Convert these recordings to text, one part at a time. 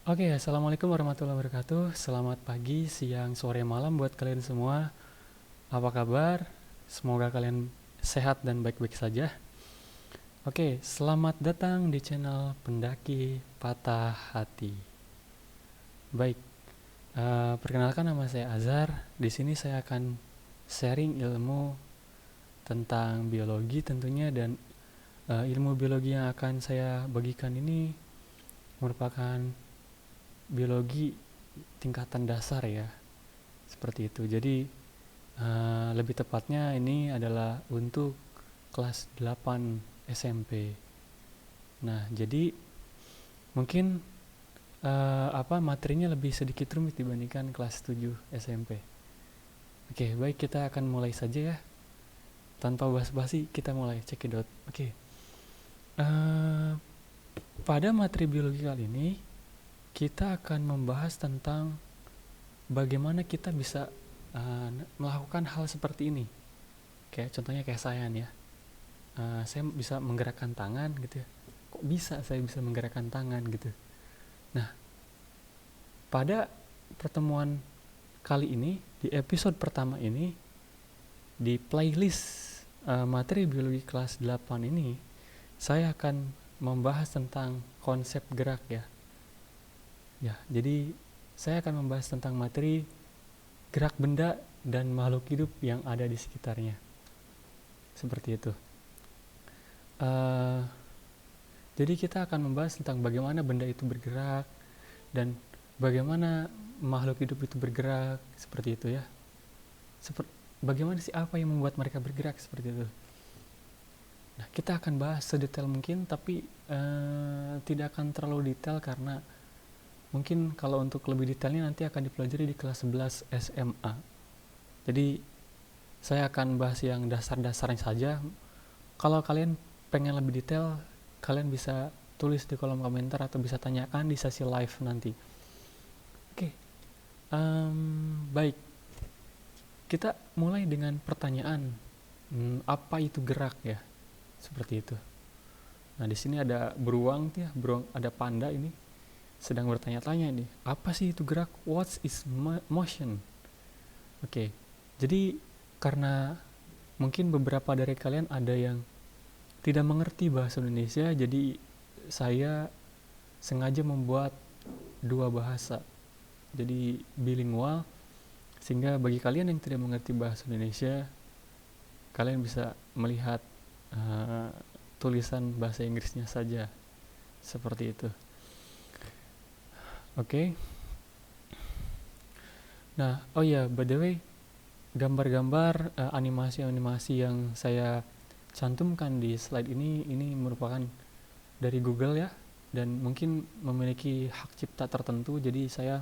Oke, assalamualaikum warahmatullahi wabarakatuh. Selamat pagi, siang, sore, malam buat kalian semua. Apa kabar? Semoga kalian sehat dan baik-baik saja. Oke, selamat datang di channel Pendaki Patah Hati. Baik, perkenalkan nama saya Azhar. Di sini saya akan sharing ilmu tentang biologi tentunya dan ilmu biologi yang akan saya bagikan ini merupakan biologi tingkatan dasar ya, seperti itu. Jadi lebih tepatnya ini adalah untuk kelas 8 SMP. Nah, jadi mungkin materinya lebih sedikit rumit dibandingkan kelas 7 SMP. Oke, baik, kita akan mulai saja ya. Tanpa basa-basi kita mulai cekidot. Oke. Eh, pada materi biologi kali ini kita akan membahas tentang bagaimana kita bisa melakukan hal seperti ini. Kayak contohnya kayak saya nih ya. Saya bisa menggerakkan tangan gitu ya. Kok bisa saya bisa menggerakkan tangan gitu. Nah, pada pertemuan kali ini, di episode pertama ini, di playlist materi biologi kelas 8 ini, saya akan membahas tentang konsep gerak ya. Ya, jadi saya akan membahas tentang materi gerak benda dan makhluk hidup yang ada di sekitarnya. Seperti itu. Uh, jadi kita akan membahas tentang bagaimana benda itu bergerak dan bagaimana makhluk hidup itu bergerak, seperti itu ya. Bagaimana sih, apa yang membuat mereka bergerak seperti itu. Nah, kita akan bahas sedetail mungkin, tapi tidak akan terlalu detail karena mungkin kalau untuk lebih detailnya nanti akan dipelajari di kelas 11 SMA. Jadi saya akan bahas yang dasar-dasarnya saja. Kalau kalian pengen lebih detail, kalian bisa tulis di kolom komentar atau bisa tanyakan di sesi live nanti. Oke, baik. Kita mulai dengan pertanyaan, apa itu gerak ya? Seperti itu. Nah, di sini ada beruang ya, ada panda ini sedang bertanya-tanya nih, apa sih itu gerak? What is motion? Oke, jadi karena mungkin beberapa dari kalian ada yang tidak mengerti bahasa Indonesia, jadi saya sengaja membuat dua bahasa, jadi bilingual, sehingga bagi kalian yang tidak mengerti bahasa Indonesia, kalian bisa melihat tulisan bahasa Inggrisnya saja, seperti itu. Oke. Nah, oh ya, by the way, gambar-gambar animasi-animasi yang saya cantumkan di slide ini merupakan dari Google ya, dan mungkin memiliki hak cipta tertentu, jadi saya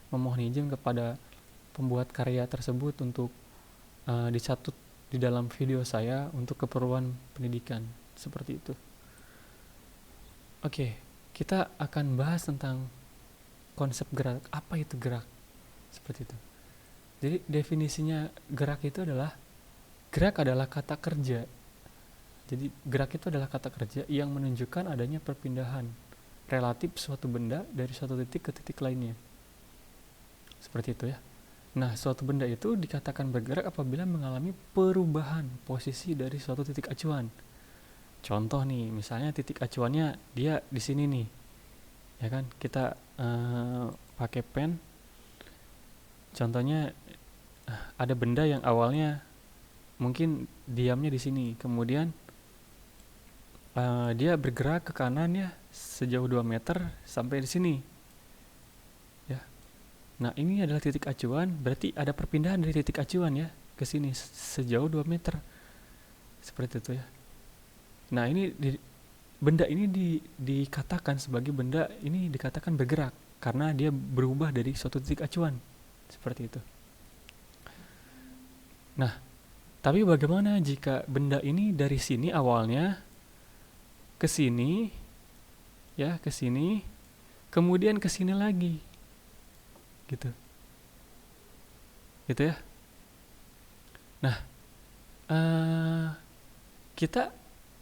memohon izin kepada pembuat karya tersebut untuk dicatut di dalam video saya untuk keperluan pendidikan, seperti itu. Oke, kita akan bahas tentang konsep gerak. Apa itu gerak? Seperti itu. Jadi definisinya gerak itu adalah, gerak adalah kata kerja. Jadi gerak itu adalah kata kerja yang menunjukkan adanya perpindahan relatif suatu benda dari suatu titik ke titik lainnya. Seperti itu ya. Nah, suatu benda itu dikatakan bergerak apabila mengalami perubahan posisi dari suatu titik acuan. Contoh nih, misalnya titik acuannya dia di sini nih, ya kan? Kita pakai pen. Contohnya ada benda yang awalnya mungkin diamnya di sini, kemudian dia bergerak ke kanan ya sejauh 2 meter sampai di sini. Ya. Nah, ini adalah titik acuan, berarti ada perpindahan dari titik acuan ya ke sini sejauh 2 meter. Seperti itu ya. Nah, ini benda ini dikatakan sebagai benda ini dikatakan bergerak karena dia berubah dari suatu titik acuan. Seperti itu. Nah, tapi bagaimana jika benda ini dari sini awalnya ke sini ya, ke sini, kemudian ke sini lagi. Gitu. Gitu ya. Nah, kita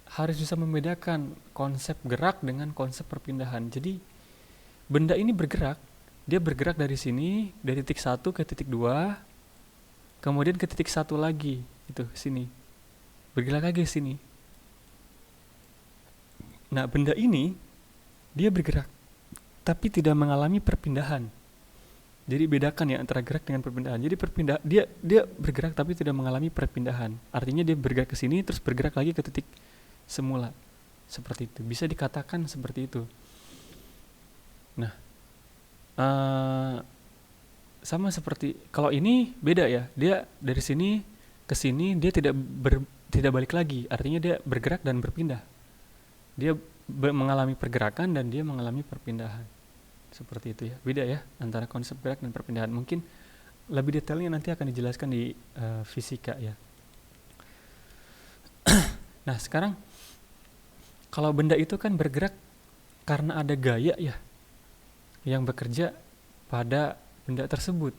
harus bisa membedakan konsep gerak dengan konsep perpindahan. Jadi benda ini bergerak, dia bergerak dari sini, dari titik 1 ke titik 2, kemudian ke titik 1 lagi, itu sini, bergerak lagi ke sini. Nah, benda ini dia bergerak, tapi tidak mengalami perpindahan. Jadi bedakan ya antara gerak dengan perpindahan. Jadi dia bergerak tapi tidak mengalami perpindahan. Artinya dia bergerak ke sini terus bergerak lagi ke titik semula. Seperti itu. Bisa dikatakan seperti itu. Nah, sama seperti kalau ini beda ya. Dia dari sini ke sini dia tidak balik lagi. Artinya dia bergerak dan berpindah. Dia mengalami pergerakan dan dia mengalami perpindahan. Seperti itu ya. Beda ya antara konsep gerak dan perpindahan. Mungkin lebih detailnya nanti akan dijelaskan di fisika ya. Nah, sekarang kalau benda itu kan bergerak karena ada gaya ya yang bekerja pada benda tersebut.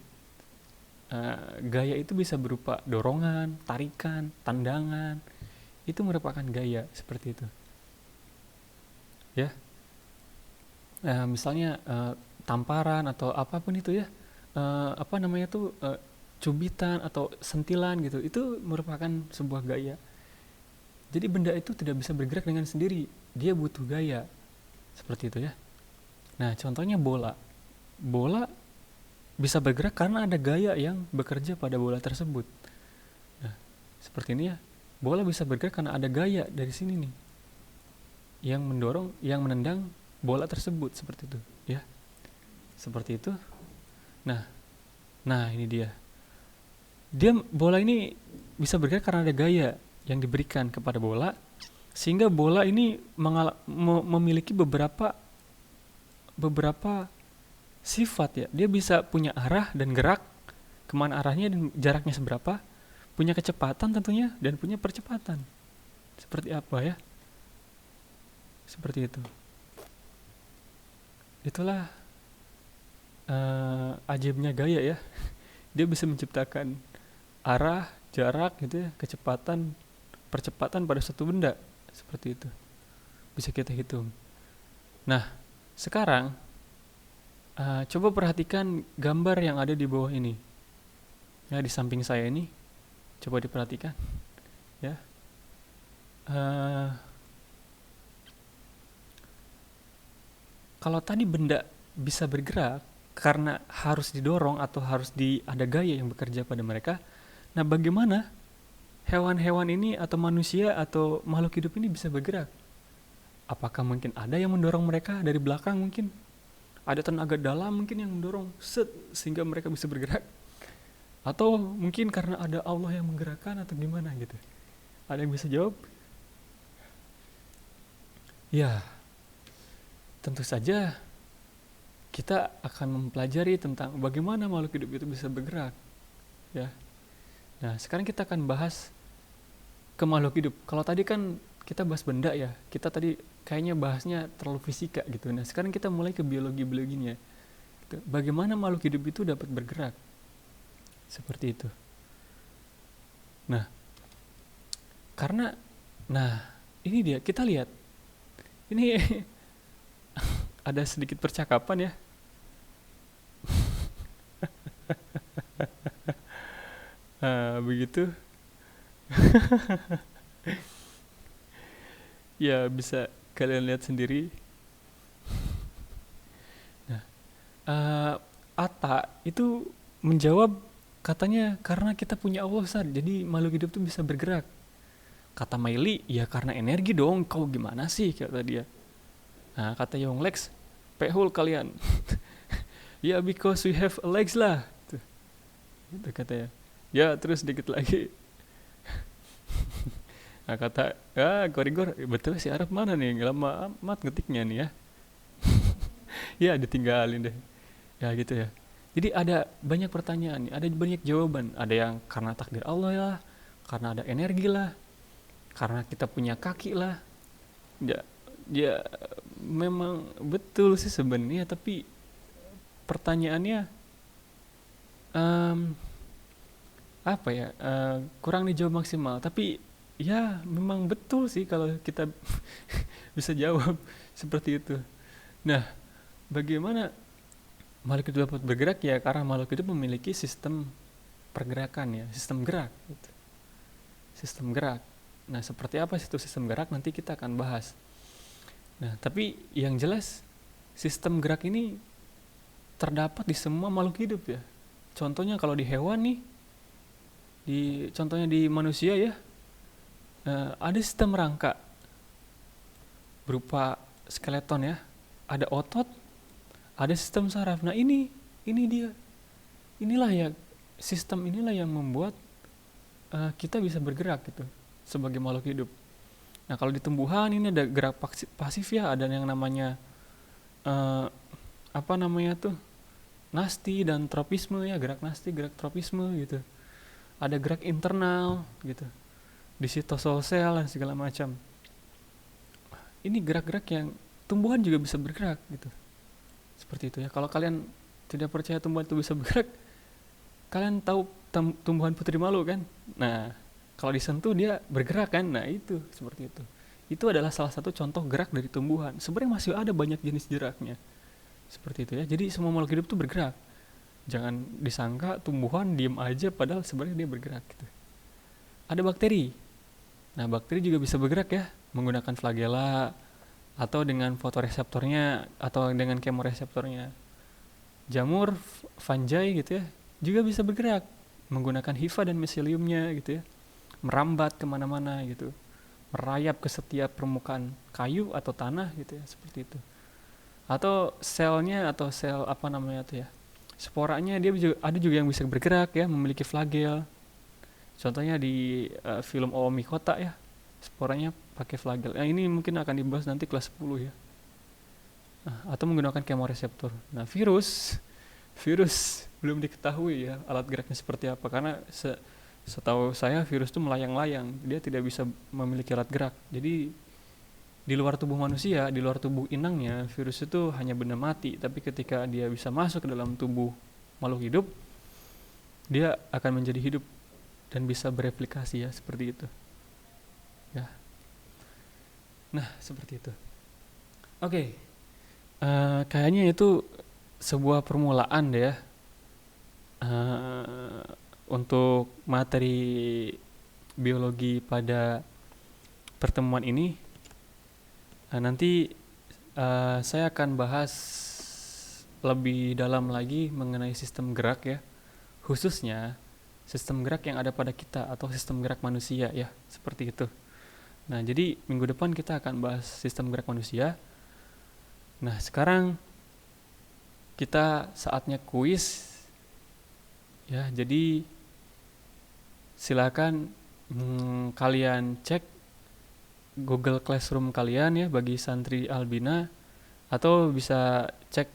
Gaya itu bisa berupa dorongan, tarikan, tandangan. Itu merupakan gaya seperti itu. Ya. Misalnya tamparan atau apapun itu ya, cubitan atau sentilan gitu, itu merupakan sebuah gaya. Jadi benda itu tidak bisa bergerak dengan sendiri, dia butuh gaya, seperti itu ya. Nah, contohnya bola bisa bergerak karena ada gaya yang bekerja pada bola tersebut. Nah, seperti ini ya, bola bisa bergerak karena ada gaya dari sini nih yang mendorong, yang menendang bola tersebut, seperti itu ya, seperti itu. Nah ini dia bola ini bisa bergerak karena ada gaya yang diberikan kepada bola, sehingga bola ini memiliki beberapa sifat ya. Dia bisa punya arah dan gerak, kemana arahnya dan jaraknya seberapa, punya kecepatan tentunya dan punya percepatan seperti apa ya, seperti itu. Itulah ajaibnya gaya ya. Dia bisa menciptakan arah, jarak gitu ya, kecepatan, percepatan pada suatu benda, seperti itu. Bisa kita hitung. Nah, sekarang coba perhatikan gambar yang ada di bawah ini. Ya, di samping saya ini. Coba diperhatikan. Ya. Kalau tadi benda bisa bergerak karena harus didorong atau harus ada gaya yang bekerja pada mereka, nah bagaimana hewan-hewan ini atau manusia atau makhluk hidup ini bisa bergerak? Apakah mungkin ada yang mendorong mereka dari belakang mungkin? Ada tenaga dalam mungkin yang mendorong sehingga mereka bisa bergerak? Atau mungkin karena ada Allah yang menggerakkan atau gimana gitu? Ada yang bisa jawab? Ya, tentu saja kita akan mempelajari tentang bagaimana makhluk hidup itu bisa bergerak ya. Nah, sekarang kita akan bahas ke makhluk hidup. Kalau tadi kan kita bahas benda ya, kita tadi kayaknya bahasnya terlalu fisika gitu. Nah, sekarang kita mulai ke biologinya gitu. Bagaimana makhluk hidup itu dapat bergerak seperti itu. Nah, karena ini dia, kita lihat ini ada sedikit percakapan ya. Begitu. Ya, bisa kalian lihat sendiri. Nah, Atta itu menjawab, katanya karena kita punya Allah Ustaz, jadi makhluk hidup itu bisa bergerak. Kata Maili, ya karena energi dong, kau gimana sih, kata dia. Nah, kata Yonglex, pehul kalian. Ya, because we have legs lah. Itu katanya. Ya, terus dikit lagi. Nah, kata, Korigor, betul si Arab mana nih? Lama amat ngetiknya nih ya. Ya, ditinggalin deh. Ya, gitu ya. Jadi ada banyak pertanyaan, ada banyak jawaban. Ada yang karena takdir Allah lah, karena ada energi lah, karena kita punya kaki lah. Ya memang betul sih sebenarnya, tapi pertanyaannya kurang dijawab maksimal. Tapi ya memang betul sih kalau kita bisa jawab seperti itu. Nah, Bagaimana makhluk hidup dapat bergerak? Ya karena makhluk hidup memiliki sistem pergerakan ya, sistem gerak gitu. Sistem gerak. Nah, seperti apa itu sistem gerak nanti kita akan bahas. Nah, tapi yang jelas sistem gerak ini terdapat di semua makhluk hidup ya. Contohnya kalau di hewan nih, contohnya di manusia ya, ada sistem rangka berupa skeleton ya, ada otot, ada sistem saraf. Nah ini dia, inilah ya sistem inilah yang membuat kita bisa bergerak gitu sebagai makhluk hidup. Nah kalau di tumbuhan ini ada gerak pasif ya, ada yang namanya apa namanya tuh, nasti dan tropisme ya, gerak nasti, gerak tropisme gitu. Ada gerak internal gitu, di sitosol dan segala macam. Ini gerak-gerak yang tumbuhan juga bisa bergerak gitu. Seperti itu ya. Kalau kalian tidak percaya tumbuhan itu bisa bergerak, kalian tahu tumbuhan putri malu kan? Nah, kalau disentuh dia bergerak kan? Nah, itu seperti itu. Itu adalah salah satu contoh gerak dari tumbuhan. Sebenarnya masih ada banyak jenis geraknya. Seperti itu ya. Jadi semua makhluk hidup itu bergerak. Jangan disangka tumbuhan diem aja padahal sebenarnya dia bergerak gitu. Ada bakteri. Nah, bakteri juga bisa bergerak ya, menggunakan flagela atau dengan fotoreseptornya atau dengan kemoreseptornya. Jamur, fungi gitu ya, juga bisa bergerak menggunakan hifa dan miseliumnya gitu ya, merambat kemana-mana gitu, merayap ke setiap permukaan kayu atau tanah gitu ya, seperti itu. Atau selnya atau sel apa namanya tuh ya, sporanya dia juga, ada juga yang bisa bergerak ya, memiliki flagel. Contohnya di film Oomycota ya, sporanya pakai flagel. Nah, ini mungkin akan dibahas nanti kelas 10 ya. Nah, atau menggunakan kemoreseptor. Nah, virus belum diketahui ya alat geraknya seperti apa, karena setahu saya virus itu melayang-layang, dia tidak bisa memiliki alat gerak. Jadi di luar tubuh manusia, di luar tubuh inangnya, virus itu hanya benda mati, tapi ketika dia bisa masuk ke dalam tubuh makhluk hidup, dia akan menjadi hidup dan bisa bereplikasi ya, seperti itu ya. Nah seperti itu. Oke, kayaknya itu sebuah permulaan deh ya, untuk materi biologi pada pertemuan ini. Nanti saya akan bahas lebih dalam lagi mengenai sistem gerak ya, khususnya sistem gerak yang ada pada kita atau sistem gerak manusia ya, seperti itu. Nah, jadi minggu depan kita akan bahas sistem gerak manusia. Nah, sekarang kita saatnya kuis ya. Jadi silakan kalian cek Google Classroom kalian ya bagi santri Albina, atau bisa cek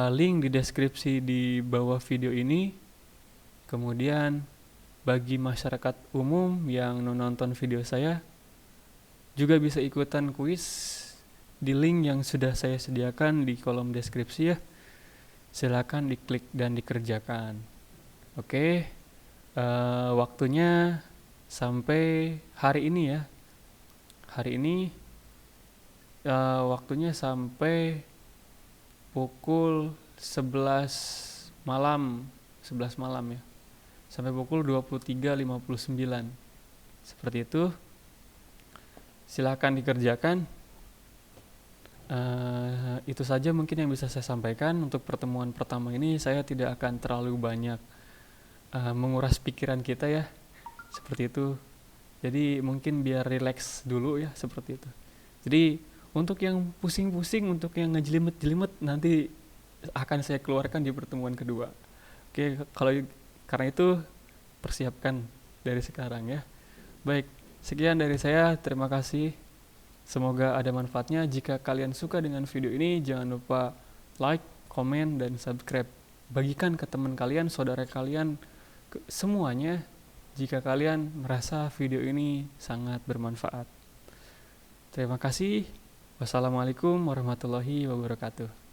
link di deskripsi di bawah video ini. Kemudian bagi masyarakat umum yang nonton video saya juga bisa ikutan kuis di link yang sudah saya sediakan di kolom deskripsi ya. Silakan diklik dan dikerjakan. Oke, waktunya sampai hari ini ya. Hari ini waktunya sampai pukul 11 malam ya. Sampai pukul 23.59. Seperti itu. Silakan dikerjakan. Itu saja mungkin yang bisa saya sampaikan untuk pertemuan pertama ini. Saya tidak akan terlalu banyak menguras pikiran kita ya, seperti itu. Jadi mungkin biar relax dulu ya, seperti itu. Jadi untuk yang pusing-pusing, untuk yang ngejelimet-jelimet, nanti akan saya keluarkan di pertemuan kedua. Oke, karena itu persiapkan dari sekarang ya. Baik, sekian dari saya. Terima kasih. Semoga ada manfaatnya. Jika kalian suka dengan video ini, jangan lupa like, komen, dan subscribe. Bagikan ke teman kalian, saudara kalian, semuanya, jika kalian merasa video ini sangat bermanfaat. Terima kasih. Wassalamualaikum warahmatullahi wabarakatuh.